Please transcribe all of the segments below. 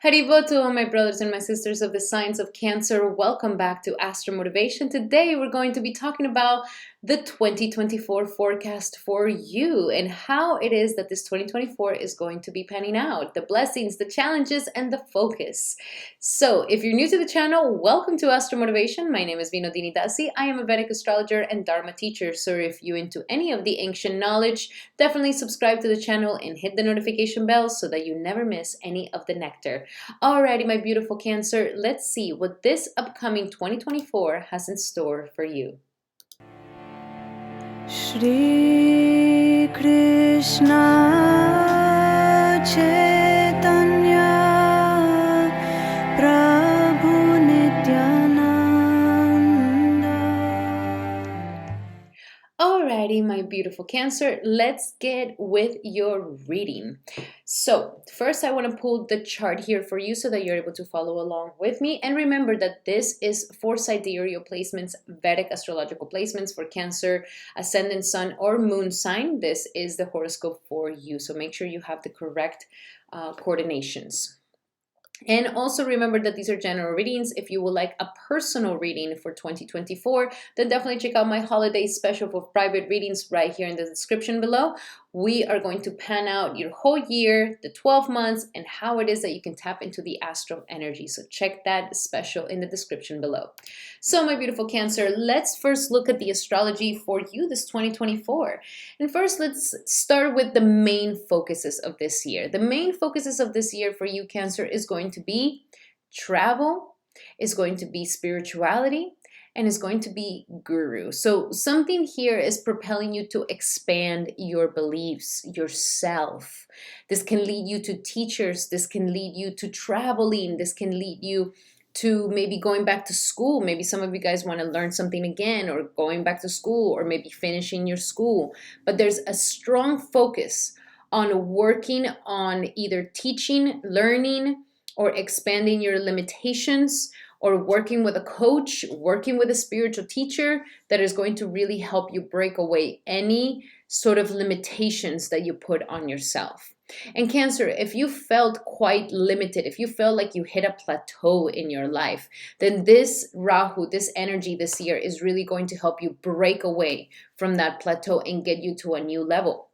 Haribo to all my brothers and my sisters of the signs of Cancer. Welcome back to Astral Motivation. Today we're going to be talking about the 2024 forecast for you and how it is that this 2024 is going to be panning out, the blessings, the challenges, and the focus. So if you're new to the channel, welcome to Astral Motivation. My name is Vinodini Dasi. I am a Vedic astrologer and Dharma teacher. So if you're into any of the ancient knowledge, definitely subscribe to the channel and hit the notification bell so that you never miss any of the nectar. Alrighty, my beautiful Cancer, let's see what this upcoming 2024 has in store for you. Shri Krishna Chaitanya Prabhu Nityananda. Alrighty, my beautiful Cancer, let's get with your reading. So first I want to pull the chart here for you so that you're able to follow along with me. And remember that this is for sidereal placements, Vedic astrological placements for Cancer, Ascendant, Sun, or Moon sign. This is the horoscope for you. So make sure you have the correct coordinations. And also remember that these are general readings. If you would like a personal reading for 2024, then definitely check out my holiday special for private readings right here in the description below. We are going to pan out your whole year, the 12 months, and how it is that you can tap into the astral energy. So check that special in the description below. So my beautiful Cancer, let's first look at the astrology for you this 2024. And first, let's start with the main focuses of this year. The main focuses of this year for you, Cancer, is going to be travel, is going to be spirituality, and is going to be guru. So something here is propelling you to expand your beliefs, yourself. This can lead you to teachers. This can lead you to traveling. This can lead you to maybe going back to school. Maybe some of you guys want to learn something again, or going back to school, or maybe finishing your school. But there's a strong focus on working on either teaching, learning, or expanding your limitations, or working with a coach, working with a spiritual teacher that is going to really help you break away any sort of limitations that you put on yourself. And Cancer, if you felt quite limited, if you felt like you hit a plateau in your life, then this Rahu, this energy this year is really going to help you break away from that plateau and get you to a new level.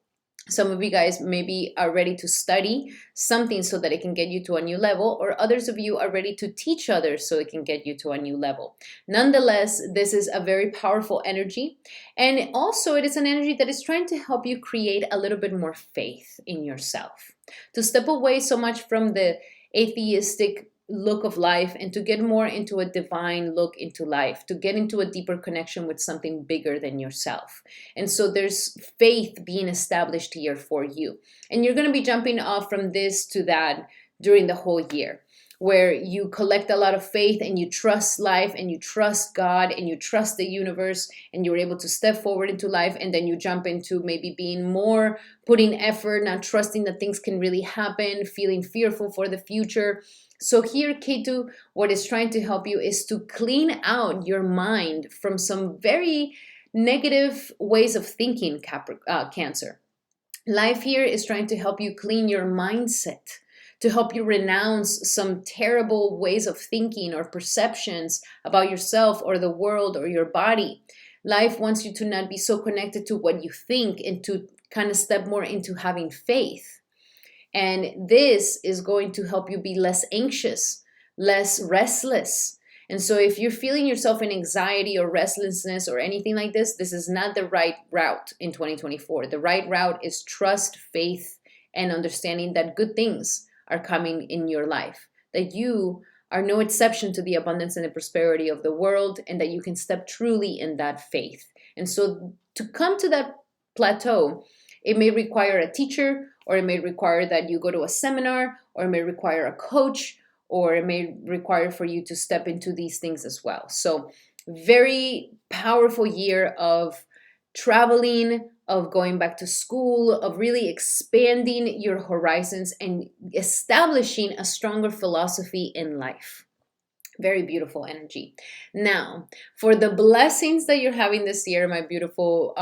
Some of you guys maybe are ready to study something so that it can get you to a new level, or others of you are ready to teach others so it can get you to a new level. Nonetheless, this is a very powerful energy. And also it is an energy that is trying to help you create a little bit more faith in yourself, to step away so much from the atheistic look of life and to get more into a divine look into life, to get into a deeper connection with something bigger than yourself. And so there's faith being established here for you. And you're going to be jumping off from this to that during the whole year, where you collect a lot of faith and you trust life and you trust God and you trust the universe, and you're able to step forward into life. And then you jump into maybe being more, putting effort, not trusting that things can really happen, feeling fearful for the future. So here, Ketu, what is trying to help you is to clean out your mind from some very negative ways of thinking, Cancer. Life here is trying to help you clean your mindset, to help you renounce some terrible ways of thinking or perceptions about yourself or the world or your body. Life wants you to not be so connected to what you think and to kind of step more into having faith. And this is going to help you be less anxious, less restless. And so if you're feeling yourself in anxiety or restlessness or anything like this, this is not the right route in 2024. The right route is trust, faith, and understanding that good things are coming in your life, that you are no exception to the abundance and the prosperity of the world, and that you can step truly in that faith. And so to come to that plateau, it may require a teacher, or it may require that you go to a seminar, or it may require a coach, or it may require for you to step into these things as well. So very powerful year of traveling, of going back to school, of really expanding your horizons and establishing a stronger philosophy in life. Very beautiful energy. Now, for the blessings that you're having this year, my beautiful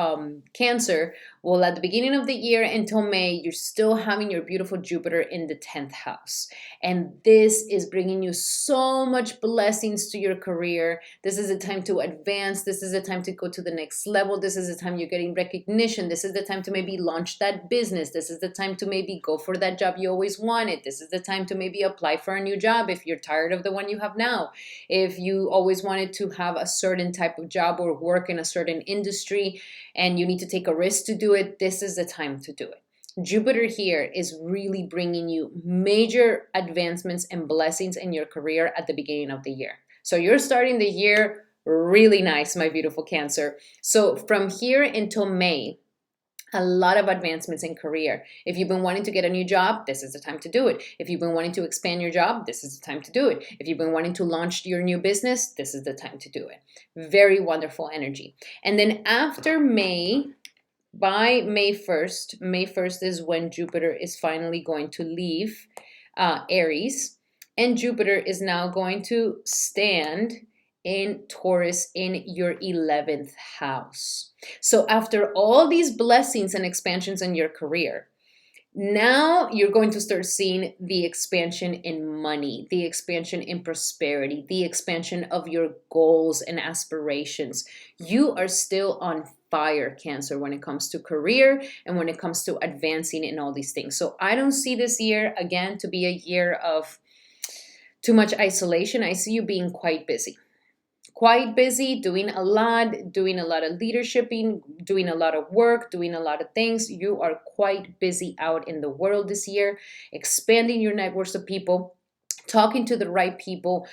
Cancer, Well, at the beginning of the year until May, you're still having your beautiful Jupiter in the 10th house. And this is bringing you so much blessings to your career. This is a time to advance. This is a time to go to the next level. This is the time you're getting recognition. This is the time to maybe launch that business. This is the time to maybe go for that job you always wanted. This is the time to maybe apply for a new job if you're tired of the one you have now. If you always wanted to have a certain type of job or work in a certain industry and you need to take a risk to do it, this is the time to do it. Jupiter here is really bringing you major advancements and blessings in your career at the beginning of the year. So you're starting the year really nice, my beautiful Cancer. So from here until May, a lot of advancements in career. If you've been wanting to get a new job, this is the time to do it. If you've been wanting to expand your job, this is the time to do it. If you've been wanting to launch your new business, this is the time to do it. Very wonderful energy. And then after May, by May 1st is when Jupiter is finally going to leave Aries, and Jupiter is now going to stand in Taurus in your 11th house. So after all these blessings and expansions in your career, now you're going to start seeing the expansion in money, the expansion in prosperity, the expansion of your goals and aspirations. You are still on fire, Cancer, when it comes to career and when it comes to advancing in all these things. So I don't see this year, again, to be a year of too much isolation. I see you being quite busy. Quite busy, doing a lot of leadershiping, doing a lot of work, doing a lot of things. You are quite busy out in the world this year, expanding your networks of people, talking to the right people,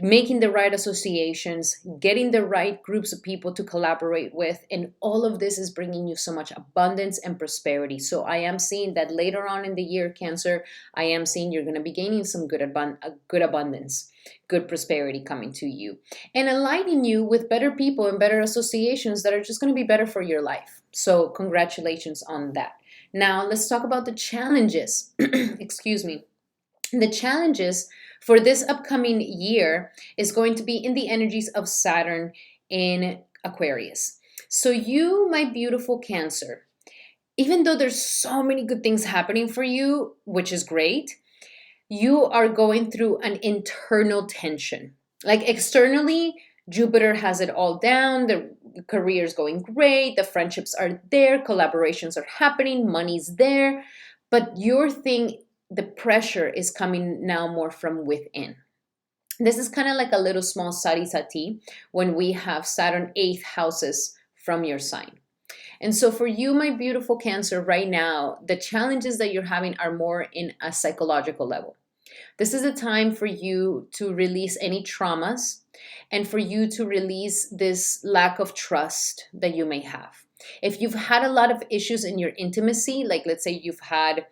making the right associations, getting the right groups of people to collaborate with. And all of this is bringing you so much abundance and prosperity. So I am seeing that later on in the year, Cancer, I am seeing you're going to be gaining some good abundance, good prosperity coming to you, and aligning you with better people and better associations that are just going to be better for your life. So congratulations on that. Now let's talk about the challenges. Excuse me. The challenges for this upcoming year is going to be in the energies of Saturn in Aquarius. So you, my beautiful Cancer, even though there's so many good things happening for you, which is great, you are going through an internal tension. Like externally, Jupiter has it all down. The career is going great. The friendships are there. Collaborations are happening. Money's there. But your thing, the pressure is coming now more from within. This is kind of like a little small sati sati when we have Saturn 8th houses from your sign. And so for you, my beautiful Cancer, right now, the challenges that you're having are more in a psychological level. This is a time for you to release any traumas and for you to release this lack of trust that you may have. If you've had a lot of issues in your intimacy, like let's say you've had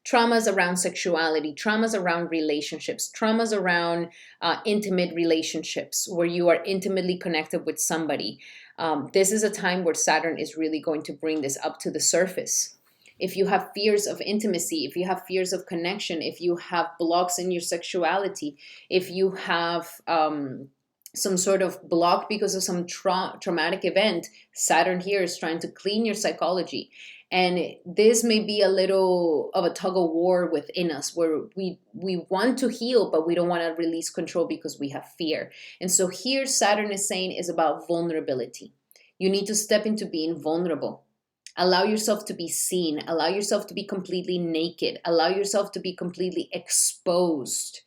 traumas around sexuality, traumas around relationships, traumas around intimate relationships where you are intimately connected with somebody. This is a time where Saturn is really going to bring this up to the surface. If you have fears of intimacy, if you have fears of connection, if you have blocks in your sexuality, if you have some sort of block because of some traumatic event, Saturn here is trying to clean your psychology. And this may be a little of a tug of war within us where we want to heal, but we don't want to release control because we have fear. And so here Saturn is saying is about vulnerability. You need to step into being vulnerable. Allow yourself to be seen. Allow yourself to be completely naked. Allow yourself to be completely exposed.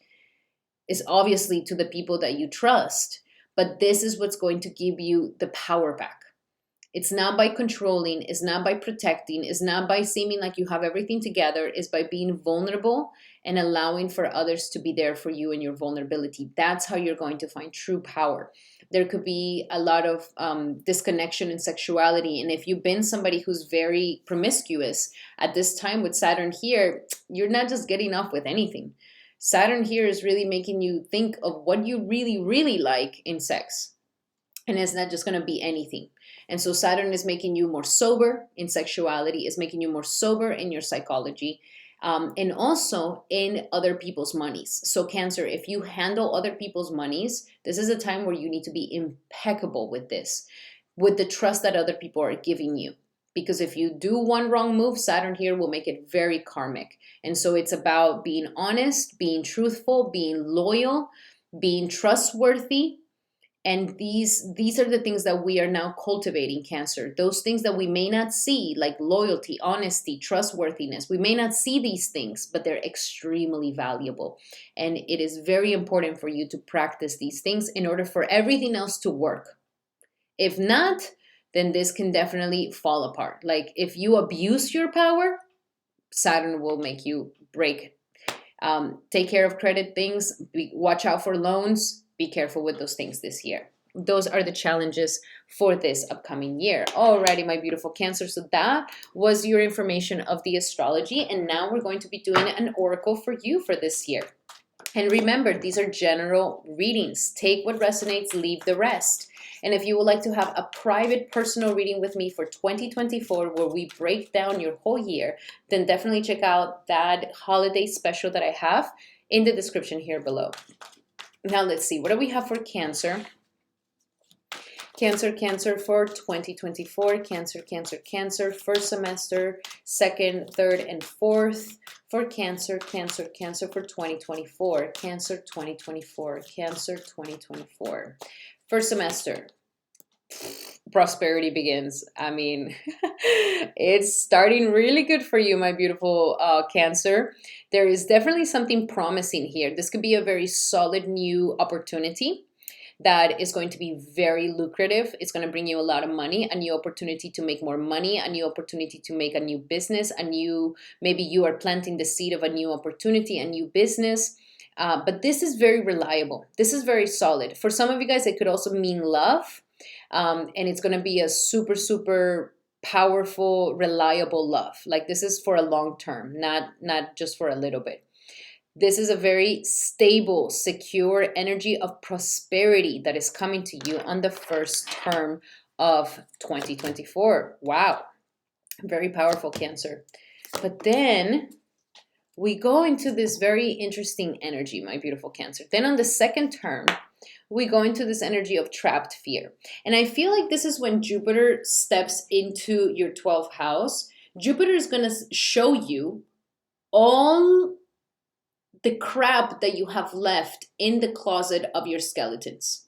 It's obviously to the people that you trust, but this is what's going to give you the power back. It's not by controlling, it's not by protecting, it's not by seeming like you have everything together, it's by being vulnerable and allowing for others to be there for you in your vulnerability. That's how you're going to find true power. There could be a lot of disconnection in sexuality. And if you've been somebody who's very promiscuous at this time with Saturn here, you're not just getting off with anything. Saturn here is really making you think of what you really, really like in sex. And it's not just going to be anything. And so Saturn is making you more sober in sexuality, is making you more sober in your psychology, and also in other people's monies. So Cancer, if you handle other people's monies, this is a time where you need to be impeccable with this, with the trust that other people are giving you. Because if you do one wrong move, Saturn here will make it very karmic. And so it's about being honest, being truthful, being loyal, being trustworthy. And these are the things that we are now cultivating, Cancer. Those things that we may not see, like loyalty, honesty, trustworthiness. We may not see these things, but they're extremely valuable. And it is very important for you to practice these things in order for everything else to work. If not, then this can definitely fall apart. Like if you abuse your power, Saturn will make you break. Take care of credit things. Watch out for loans. Be careful with those things this year. Those are the challenges for this upcoming year. Alrighty, my beautiful Cancer. So that was your information of the astrology. And now we're going to be doing an oracle for you for this year. And remember, these are general readings. Take what resonates, leave the rest. And if you would like to have a private personal reading with me for 2024 where we break down your whole year, then definitely check out that holiday special that I have in the description here below. Now let's see, what do we have for Cancer? Cancer for 2024, Cancer, first semester, second, third, and fourth for Cancer for 2024, Cancer 2024. First semester, prosperity begins. I mean, it's starting really good for you, my beautiful Cancer. There is definitely something promising here. This could be a very solid new opportunity that is going to be very lucrative. It's going to bring you a lot of money, a new opportunity to make more money, a new opportunity to make a new business, maybe you are planting the seed of a new opportunity, a new business. But this is very reliable. This is very solid. For some of you guys, it could also mean love. And it's going to be a super, super powerful, reliable love. Like this is for a long term, not just for a little bit. This is a very stable, secure energy of prosperity that is coming to you on the first term of 2024. Wow. Very powerful, Cancer. But then we go into this very interesting energy, my beautiful Cancer. Then on the second term, we go into this energy of trapped fear. And I feel like this is when Jupiter steps into your 12th house. Jupiter is going to show you all the crap that you have left in the closet of your skeletons.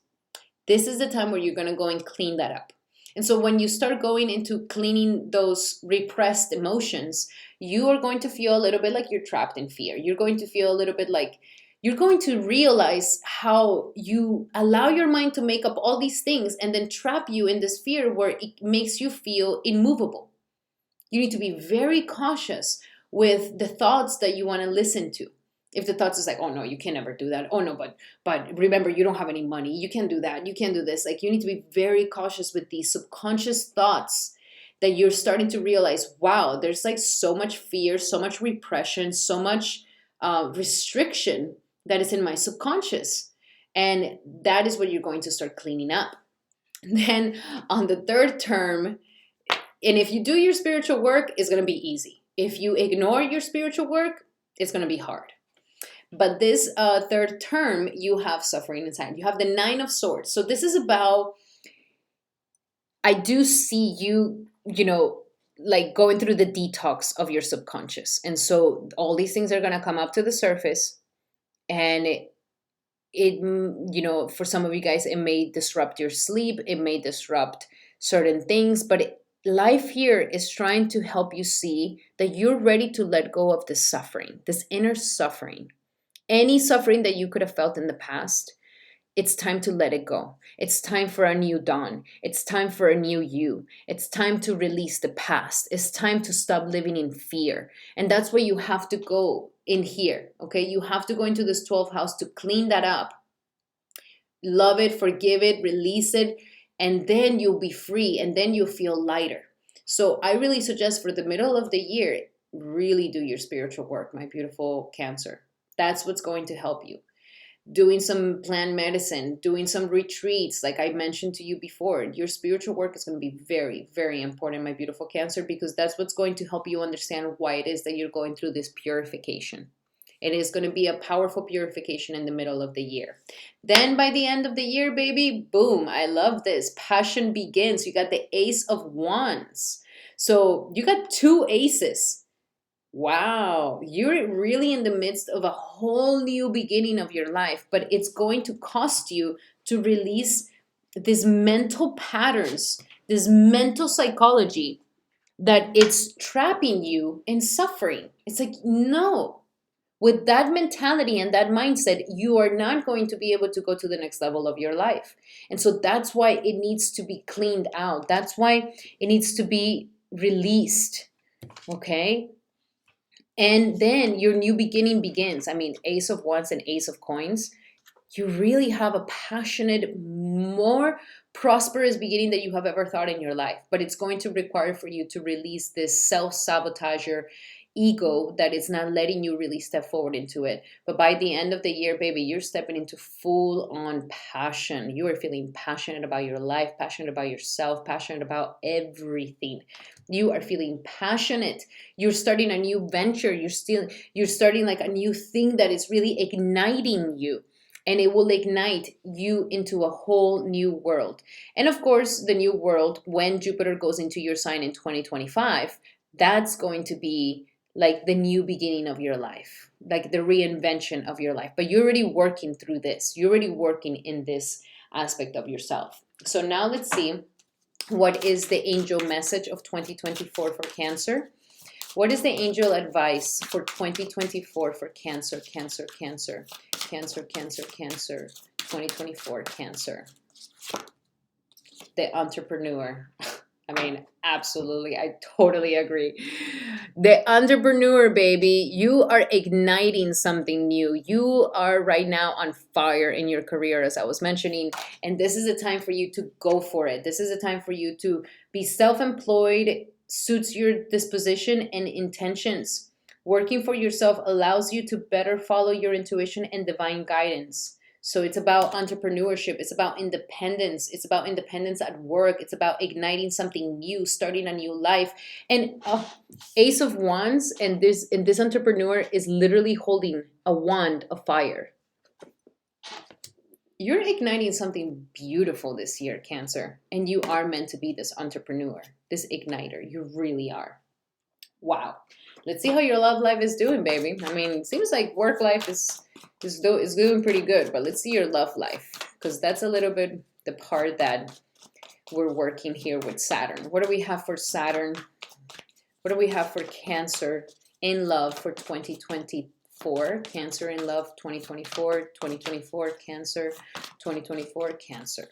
This is the time where you're going to go and clean that up. And so when you start going into cleaning those repressed emotions, you are going to feel a little bit like you're trapped in fear. You're going to feel a little bit like you're going to realize how you allow your mind to make up all these things and then trap you in this fear where it makes you feel immovable. You need to be very cautious with the thoughts that you want to listen to. If the thoughts is like, oh no, you can never do that. Oh no, but remember, you don't have any money. You can't do that. You can't do this. Like you need to be very cautious with these subconscious thoughts that you're starting to realize, wow, there's like so much fear, so much repression, so much restriction that is in my subconscious. And that is what you're going to start cleaning up. Then on the third term, and if you do your spiritual work, it's going to be easy. If you ignore your spiritual work, it's going to be hard. But this third term, you have suffering inside. You have the 9 of Swords. So this is about, I do see you, like going through the detox of your subconscious. And so all these things are going to come up to the surface. And it for some of you guys, it may disrupt your sleep. It may disrupt certain things. But life here is trying to help you see that you're ready to let go of this suffering, this inner suffering. Any suffering that you could have felt in the past, it's time to let it go. It's time for a new dawn. It's time for a new you. It's time to release the past. It's time to stop living in fear. And that's where you have to go in here, okay? You have to go into this 12th house to clean that up. Love it, forgive it, release it, and then you'll be free, and then you'll feel lighter. So I really suggest for the middle of the year, really do your spiritual work, my beautiful Cancer. That's what's going to help you. Doing some plant medicine, doing some retreats, like I mentioned to you before. Your spiritual work is going to be very, very important, my beautiful Cancer, because that's what's going to help you understand why it is that you're going through this purification. It is going to be a powerful purification in the middle of the year. Then by the end of the year, baby, boom, I love this. Passion begins. You got the Ace of Wands. So you got 2 aces. Wow, you're really in the midst of a whole new beginning of your life, but it's going to cost you to release these mental patterns, this mental psychology that it's trapping you in suffering. It's like, no, with that mentality and that mindset, you are not going to be able to go to the next level of your life. And so that's why it needs to be cleaned out. That's why it needs to be released. Okay. And then your new beginning begins. I mean, Ace of Wands and Ace of Coins. You really have a passionate, more prosperous beginning that you have ever thought in your life. But it's going to require for you to release this self-sabotager ego that is not letting you really step forward into it. But by the end of the year, baby, you're stepping into full-on passion. You are feeling passionate about your life, passionate about yourself, passionate about everything. You are feeling passionate. You're starting a new venture. You're starting like a new thing that is really igniting you. And it will ignite you into a whole new world. And of course, the new world, when Jupiter goes into your sign in 2025, that's going to be like the new beginning of your life, like the reinvention of your life. But you're already working through this. You're already working in this aspect of yourself. So now let's see, what is the angel message of 2024 for Cancer? What is the angel advice for 2024 for Cancer, Cancer, Cancer, Cancer, Cancer, Cancer, 2024 Cancer? The entrepreneur. I mean, absolutely. I totally agree. The entrepreneur, baby, you are igniting something new. You are right now on fire in your career, as I was mentioning. And this is a time for you to go for it. This is a time for you to be self-employed, suits your disposition and intentions. Working for yourself allows you to better follow your intuition and divine guidance. So it's about entrepreneurship. It's about independence. It's about independence at work. It's about igniting something new, starting a new life. And Ace of Wands, and this entrepreneur is literally holding a wand of fire. You're igniting something beautiful this year, Cancer, and you are meant to be this entrepreneur, this igniter. You really are. Wow. Let's see how your love life is doing, baby. I mean, it seems like work life is doing pretty good, but let's see your love life, because that's a little bit the part that we're working here with Saturn. What do we have for Saturn? What do we have for Cancer in love for 2024? Cancer in love 2024, 2024 Cancer, 2024 Cancer.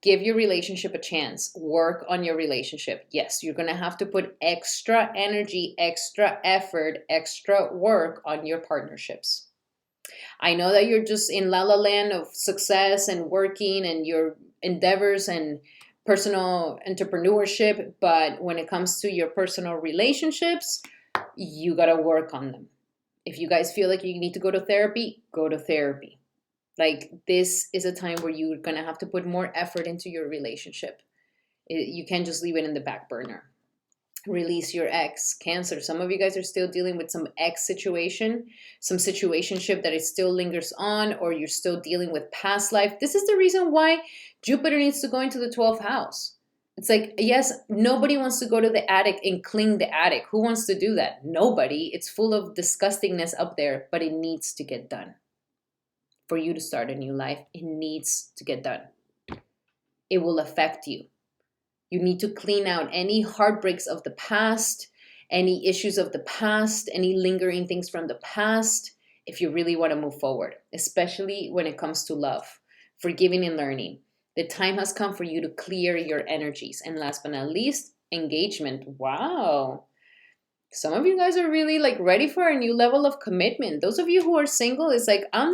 Give your relationship a chance. Work on your relationship. Yes, you're going to have to put extra energy, extra effort, extra work on your partnerships. I know that you're just in la la land of success and working and your endeavors and personal entrepreneurship, but when it comes to your personal relationships, you got to work on them. If you guys feel like you need to go to therapy, go to therapy. Like, this is a time where you're going to have to put more effort into your relationship. You can't just leave it in the back burner. Release your ex. Cancer. Some of you guys are still dealing with some ex situation, some situationship that it still lingers on, or you're still dealing with past life. This is the reason why Jupiter needs to go into the 12th house. It's like, yes, nobody wants to go to the attic and clean the attic. Who wants to do that? Nobody. It's full of disgustingness up there, but it needs to get done. For you to start a new life, it needs to get done. It will affect you. You need to clean out any heartbreaks of the past, any issues of the past, any lingering things from the past, if you really want to move forward, especially when it comes to love, forgiving and learning. The time has come for you to clear your energies. And last but not least, engagement. Wow. Some of you guys are really like ready for a new level of commitment. Those of you who are single, it's like, I'm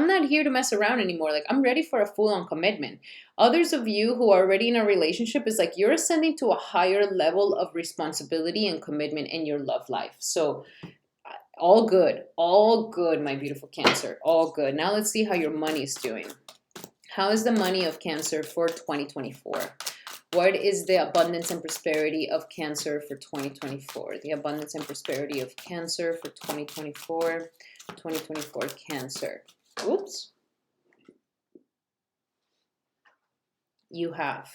not here to mess around anymore. Like, I'm ready for a full-on commitment. Others of you who are already in a relationship, is like you're ascending to a higher level of responsibility and commitment in your love life. So all good, my beautiful Cancer, all good. Now let's see how your money is doing. How is the money of Cancer for 2024? What is the abundance and prosperity of Cancer for 2024? The abundance and prosperity of Cancer for 2024. 2024 Cancer. Oops. You have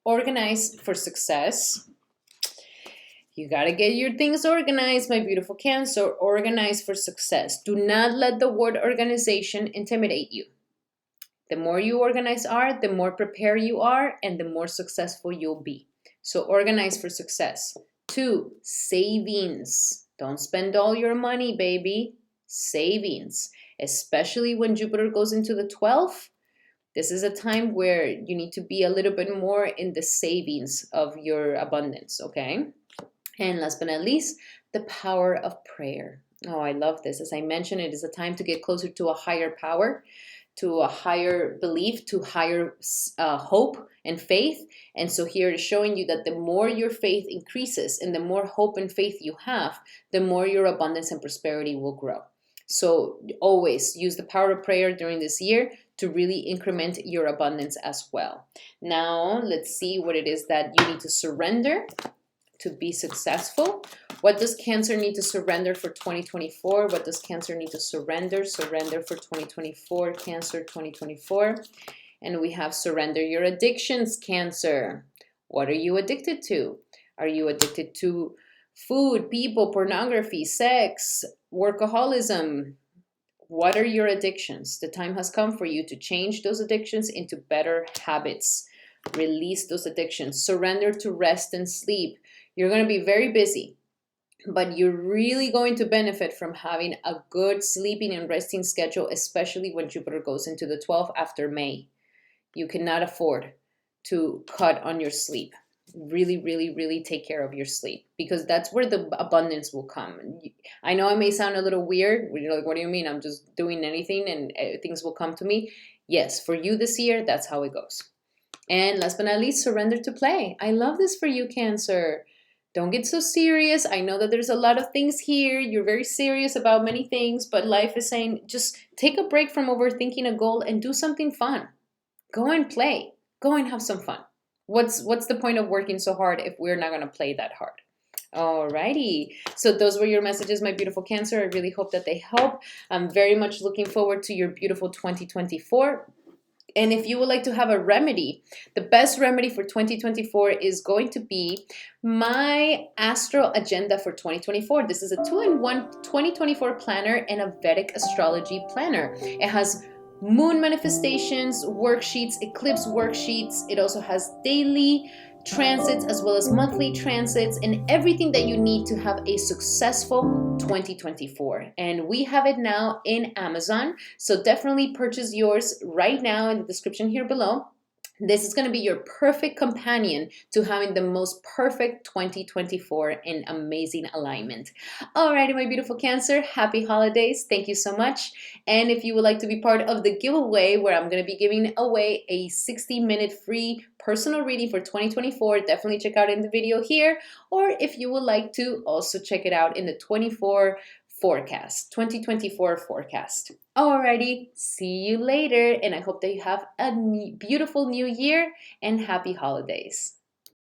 Organize for success. You got to get your things organized, my beautiful Cancer. Organize for success. Do not let the word organization intimidate you. The more you organized are, the more prepared you are, and the more successful you'll be. So organize for success. 2, savings. Don't spend all your money, baby. Savings. Especially when Jupiter goes into the 12th. This is a time where you need to be a little bit more in the savings of your abundance, okay? And last but not least, the power of prayer. Oh, I love this. As I mentioned, it is a time to get closer to a higher power, to a higher belief, to higher hope and faith. And so here is showing you that the more your faith increases and the more hope and faith you have, the more your abundance and prosperity will grow. So always use the power of prayer during this year to really increment your abundance as well. Now, let's see what it is that you need to surrender to be successful. What does Cancer need to surrender for 2024? What does Cancer need to surrender? Surrender for 2024, Cancer 2024. And we have surrender your addictions, Cancer. What are you addicted to? Are you addicted to food, people, pornography, sex, workaholism? What are your addictions? The time has come for you to change those addictions into better habits. Release those addictions. Surrender to rest and sleep. You're going to be very busy, but you're really going to benefit from having a good sleeping and resting schedule, especially when Jupiter goes into the 12th after May. You cannot afford to cut on your sleep. Really, really, really take care of your sleep, because that's where the abundance will come. I know I may sound a little weird. You're like, what do you mean? I'm just doing anything and things will come to me. Yes, for you this year, that's how it goes. And last but not least, surrender to play. I love this for you, Cancer. Don't get so serious. I know that there's a lot of things here. You're very serious about many things, but life is saying just take a break from overthinking a goal and do something fun. Go and play. Go and have some fun. What's the point of working so hard if we're not going to play that hard? Alrighty. So those were your messages, my beautiful Cancer. I really hope that they help. I'm very much looking forward to your beautiful 2024. And if you would like to have a remedy, the best remedy for 2024 is going to be my Astral Agenda for 2024. This is a 2-in-1 2024 planner and a Vedic Astrology planner. It has moon manifestations, worksheets, eclipse worksheets. It also has daily transits as well as monthly transits and everything that you need to have a successful 2024. And we have it now in Amazon. So definitely purchase yours right now in the description here below. This is going to be your perfect companion to having the most perfect 2024 in amazing alignment. Alrighty, my beautiful Cancer, happy holidays. Thank you so much. And if you would like to be part of the giveaway where I'm going to be giving away a 60-minute free personal reading for 2024, definitely check out in the video here. Or if you would like to, also check it out in the 2024 forecast. Alrighty, see you later, and I hope that you have a beautiful new year and happy holidays.